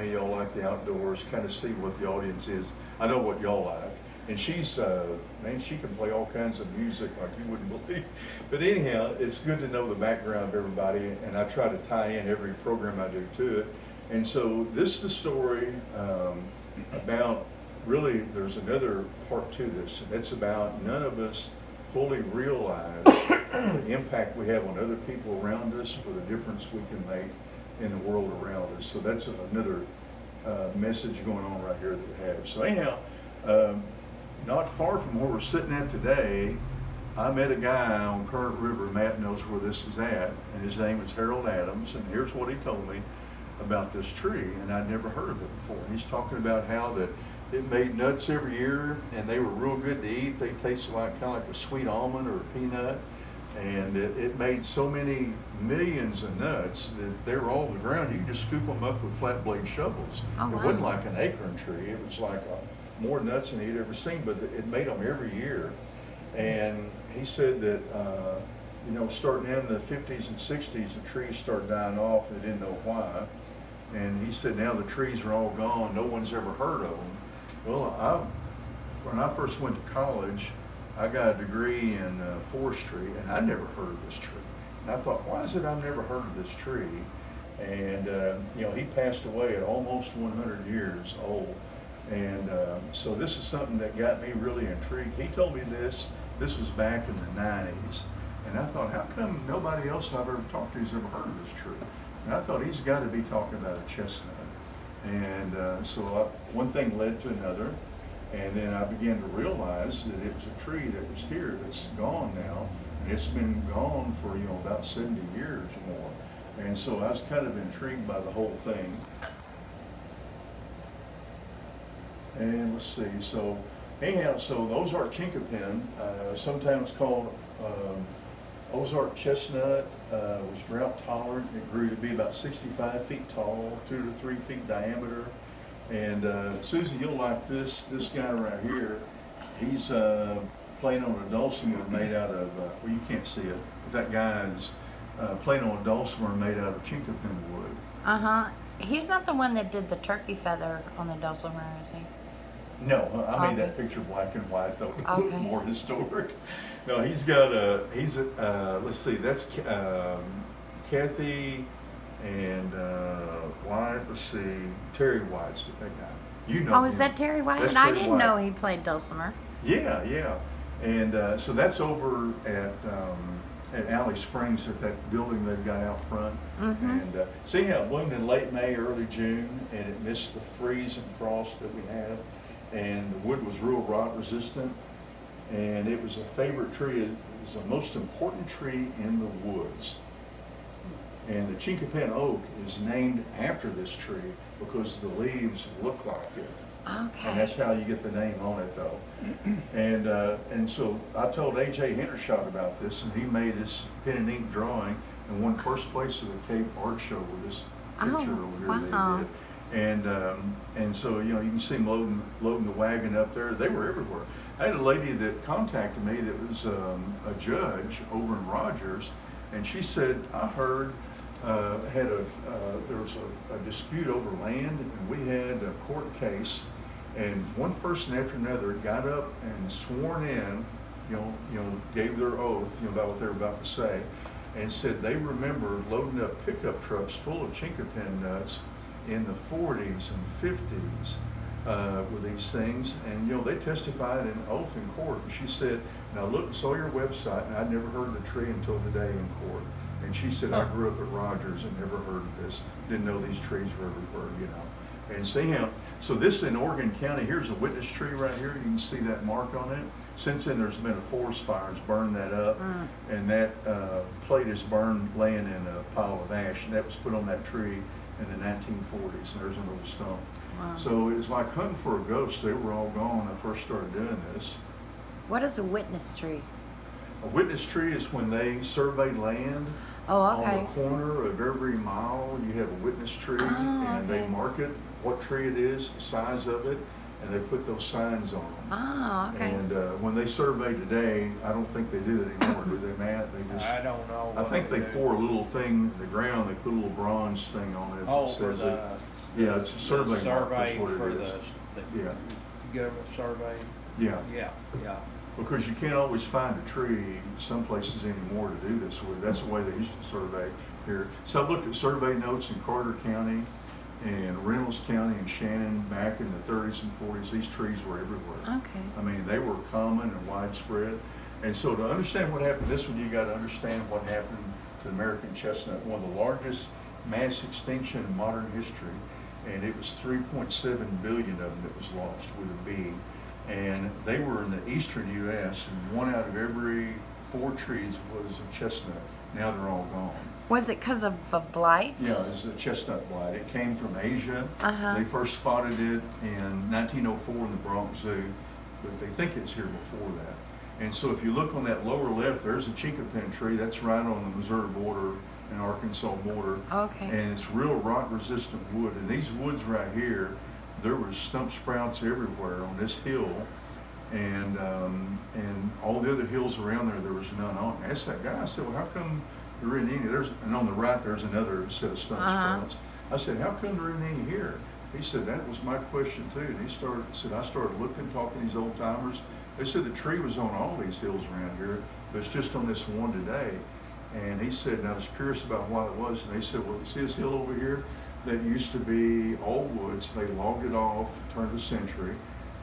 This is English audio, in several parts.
me, y'all like the outdoors, kind of see what the audience is. I know what y'all like. And she's, man, she can play all kinds of music like you wouldn't believe. But anyhow, it's good to know the background of everybody, and I try to tie in every program I do to it. And so this is the story about, really, there's another part to this, and it's about none of us fully realize the impact we have on other people around us or the difference we can make in the world around us. So that's another message going on right here that we have. So anyhow, not far from where we're sitting at today, I met a guy on Current River. Matt knows where this is at, and his name is Harold Adams, and here's what he told me about this tree, and I'd never heard of it before. He's talking about how that it made nuts every year, and they were real good to eat. They tasted like kind of like a sweet almond or a peanut, and it made so many millions of nuts that they were all on the ground. You could just scoop them up with flat blade shovels. Oh, It wow. wasn't like an acorn tree. It was like more nuts than he'd ever seen, but it made them every year. And he said that, you know, starting in the 50s and 60s, the trees started dying off, and they didn't know why. And he said now the trees are all gone, no one's ever heard of them. Well, when I first went to college, I got a degree in forestry, and I never heard of this tree. And I thought, why is it I've never heard of this tree? And, you know, he passed away at almost 100 years old. And so this is something that got me really intrigued. He told me this was back in the 90s. And I thought, how come nobody else I've ever talked to has ever heard of this tree? And I thought, he's got to be talking about a chestnut. And so one thing led to another. And then I began to realize that it was a tree that was here that's gone now. And it's been gone for, you know, about 70 years or more. And so I was kind of intrigued by the whole thing. And let's see, so anyhow, so the Ozark Chinquapin, sometimes called Ozark chestnut, was drought tolerant. It grew to be about 65 feet tall, 2 to 3 feet diameter. And Susie, you'll like this guy right here. He's playing on a dulcimer made out of, well, you can't see it, but that guy is playing on a dulcimer made out of Chinquapin wood. Uh-huh. He's not the one that did the turkey feather on the dulcimer, is he? No, I made Okay. that picture black and white, though, Okay. more historic. No, he's got let's see, that's Kathy and White, let's see, Terry White's that guy. You know Oh, is him. that Terry White? That's I Terry didn't White. know he played dulcimer. Yeah, yeah. And so that's over at Alley Springs at that building they've got out front. Mm-hmm. And see how it bloomed in late May, early June, and it missed the freeze and frost that we have. And the wood was real rot resistant. And it was a favorite tree. It's the most important tree in the woods. And the Chinquapin oak is named after this tree because the leaves look like it. Okay. And that's how you get the name on it, though. And so I told A.J. Hendershot about this, and he made this pen and ink drawing and won first place at the Cape Art Show with this picture over here wow. they did. And so, you know, you can see them loading the wagon up there. They were everywhere. I had a lady that contacted me that was a judge over in Rogers, and she said, I heard there was a dispute over land, and we had a court case, and one person after another got up and sworn in, you know, gave their oath, you know, about what they were about to say, and said they remember loading up pickup trucks full of Chinquapin nuts in the 40s and 50s with these things, and you know, they testified in oath in court. And she said, "Now look and saw your website, and I'd never heard of the tree until today in court." And she said, "I grew up at Rogers and never heard of this. Didn't know these trees were everywhere, you know." And see him. So this in Oregon County. Here's a witness tree right here. You can see that mark on it. Since then, there's been a forest fire that's burned that up, and that plate is burned laying in a pile of ash, and that was put on that tree in the 1940s. And there's an old stump. Wow. So it was like hunting for a ghost. They were all gone when I first started doing this. What is a witness tree? A witness tree is when they survey land. Oh, On okay. the corner of every mile, you have a witness tree, and they okay. mark it, what tree it is, the size of it, and they put those signs on them. Oh, okay. And when they survey today, I don't think they do that anymore, do they, Matt? They just, I don't know. I think what they pour a little thing in the ground, they put a little bronze thing on it that Oh, for says it. Yeah, it's a survey mark, that's survey what for it is. the Yeah, government survey. yeah. Yeah. Because you can't always find a tree some places anymore to do this with. That's the way they used to survey here. So I've looked at survey notes in Carter County and Reynolds County and Shannon back in the 30s and 40s. These trees were everywhere. Okay. I mean, they were common and widespread. And so to understand what happened, this one you got to understand what happened to the American chestnut, one of the largest mass extinction in modern history. And it was 3.7 billion of them that was lost with a B. And they were in the eastern U.S. and 1 out of every 4 trees was a chestnut. Now they're all gone. Was it because of a blight? Yeah, it's the chestnut blight. It came from Asia. Uh-huh. They first spotted it in 1904 in the Bronx Zoo, but they think it's here before that. And so if you look on that lower left, there's a Chinquapin tree. That's right on the Missouri border and Arkansas border. Okay. And it's real rot-resistant wood. And these woods right here, there was stump sprouts everywhere on this hill, and all the other hills around there was none on. I asked that guy, I said, well, how come there isn't any? And on the right, there's another set of stump sprouts. I said, how come there isn't any here? He said, that was my question too. And he said, I started looking, talking to these old timers. They said the tree was on all these hills around here, but it's just on this one today. And he said, and I was curious about why it was. And they said, well, see this hill over here? That used to be all woods. They logged it off, turn of the century,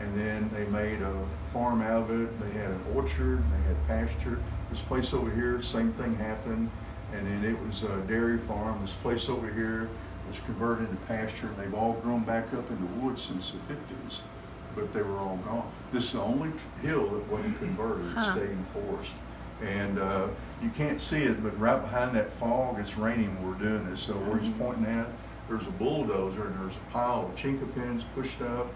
and then they made a farm out of it. They had an orchard, they had pasture. This place over here, same thing happened, and then it was a dairy farm. This place over here was converted into pasture, and they've all grown back up into woods since the 50s, but they were all gone. This is the only hill that wasn't converted, it stayed in forest. And you can't see it, but right behind that fog, it's raining when we're doing this. So where he's pointing at, there's a bulldozer and there's a pile of Chinquapins pushed up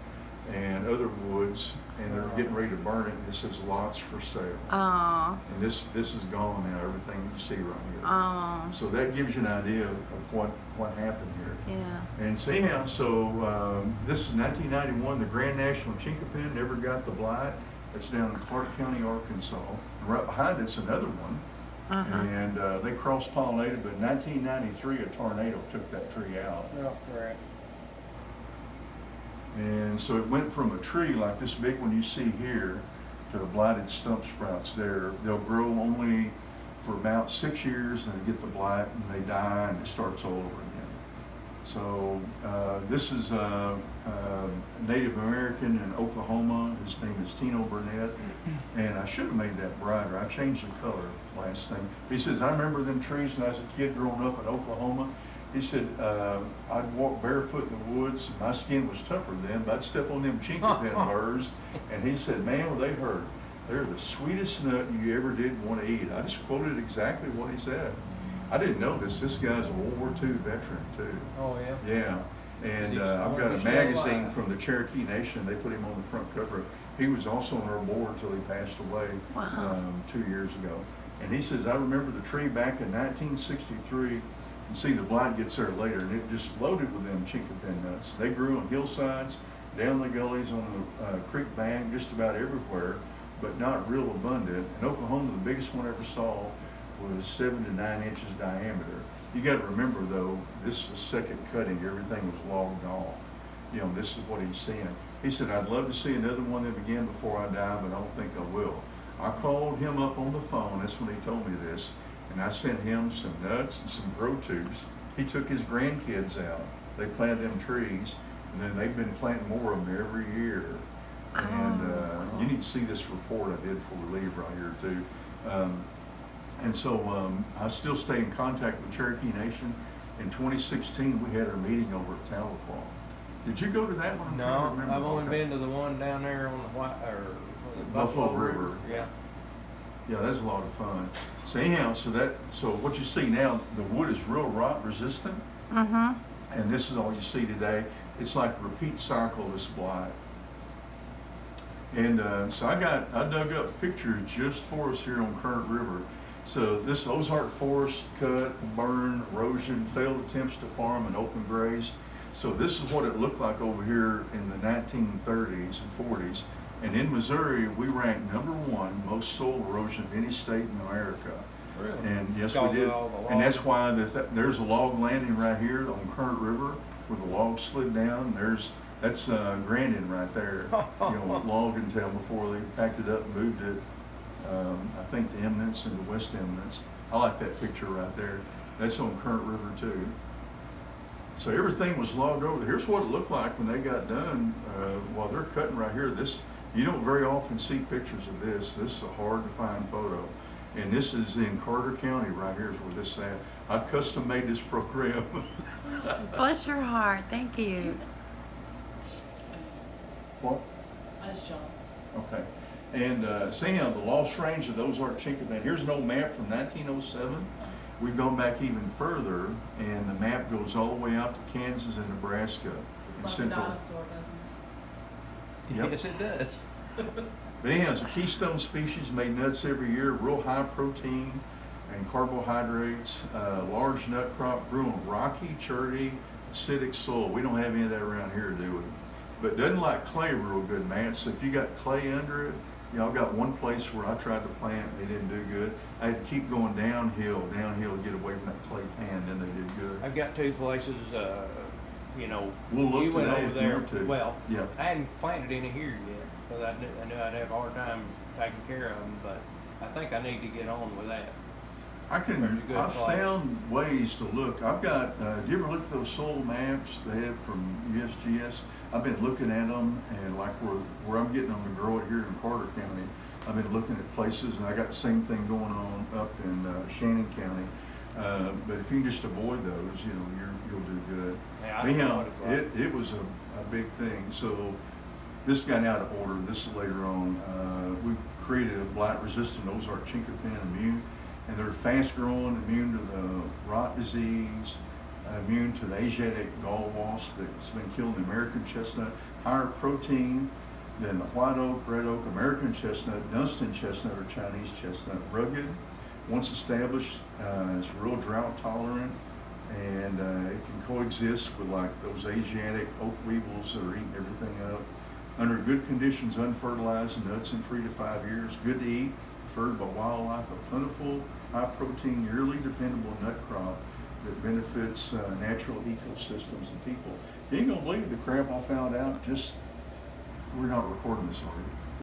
and other woods, and they're getting ready to burn it. And it says lots for sale. And this is gone now, everything you see right here. So that gives you an idea of what happened here. Yeah. And so anyhow, so this is 1991, the Grand National Chinquapin never got the blight. It's down in Clark County, Arkansas. And right behind it's another one. And they cross-pollinated, but in 1993 a tornado took that tree out. Oh, right. And so it went from a tree like this big one you see here to the blighted stump sprouts there. They'll grow only for about 6 years, and they get the blight and they die and it starts all over again. So this is a Native American in Oklahoma. His name is Tino Burnett, and I should have made that brighter. I changed the color last thing. He says, I remember them trees when I was a kid growing up in Oklahoma. He said, I'd walk barefoot in the woods. And my skin was tougher then, but I'd step on them Chinquapin burrs. And he said, man, were they hurt. They're the sweetest nut you ever did want to eat. I just quoted exactly what he said. I didn't know this. This guy's a World War II veteran too. Oh, yeah? Yeah. And I've got a magazine from the Cherokee Nation. They put him on the front cover. He was also on our board until he passed away 2 years ago. And he says, I remember the tree back in 1963. And see, the blight gets there later, and it just loaded with them Chinquapin nuts. They grew on hillsides, down the gullies, on the creek bank, just about everywhere, but not real abundant. In Oklahoma, the biggest one I ever saw was 7 to 9 inches diameter. You got to remember though, this is the second cutting. Everything was logged off. You know, this is what he's seeing. He said, I'd love to see another one that began before I die, but I don't think I will. I called him up on the phone. That's when he told me this. And I sent him some nuts and some grow tubes. He took his grandkids out. They planted them trees, and then they've been planting more of them every year. And you need to see this report I did before we leave right here too. And so I still stay in contact with Cherokee Nation. In 2016, we had our meeting over at Tahlequah. Did you go to that one? No, I've only been to the one down there on the Buffalo River. Yeah. Yeah, that's a lot of fun. So anyhow, so what you see now, the wood is real rot resistant. And this is all you see today. It's like a repeat cycle of this blight. And so I dug up pictures just for us here on Current River. So this Ozark forest cut, burn, erosion, failed attempts to farm and open graze. So this is what it looked like over here in the 1930s and 40s. And in Missouri, we ranked #1 most soil erosion of any state in America. Really? And yes, we did. And that's why there's a log landing right here on Current River. where the log slid down. That's Grandin right there. Logging town before they packed it up and moved it. I think to Eminence and to West Eminence. I like that picture right there. That's on Current River too. So everything was logged over. Here's what it looked like when they got done. While they're cutting right here, you don't very often see pictures of this. This is a hard to find photo. And this is in Carter County right here is where this is at. I custom made this program. Bless your heart. Thank you. What? That's John. Okay. And Sam, the lost range of the Ozark Chinquapin. Here's an old map from 1907. We've gone back even further, and the map goes all the way out to Kansas and Nebraska. It's and like a dinosaur, doesn't Yep. Yes, it does. But anyhow, it's a keystone species, made nuts every year, real high protein and carbohydrates, large nut crop, grew on rocky, churty, acidic soil. We don't have any of that around here, do we? But doesn't like clay real good, man. So if you got clay under it, I got one place where I tried to plant, they didn't do good. I had to keep going downhill to get away from that clay pan, then they did good. I've got 2 places, We'll look you went today over if you there. want to. Well, Yeah. I hadn't planted any here yet, because I knew I'd have a hard time taking care of them, but I think I need to get on with that. There's a good I've clay. found ways to look. I've got, do you ever look at those soil maps they have from USGS? I've been looking at them, and like where I'm getting them to grow it here in Carter County, I've been looking at places, and I got the same thing going on up in Shannon County. But if you can just avoid those, you'll do good. Yeah, I know Anyhow, what it's like. it was a big thing. So this got out of order. This is later on. We created a blight-resistant Ozark Chinquapin immune, and they're fast-growing, immune to the rot disease, immune to the Asiatic gall wasp that's been killing the American chestnut, higher protein than the white oak, red oak, American chestnut, Dunstan chestnut, or Chinese chestnut. Rugged, once established, it's real drought tolerant, and it can coexist with like those Asiatic oak weevils that are eating everything up. Under good conditions, unfertilized nuts in 3 to 5 years, good to eat, preferred by wildlife, a plentiful, high protein, yearly dependable nut crop that benefits natural ecosystems and people. You ain't gonna believe the crap I found out, we're not recording this already.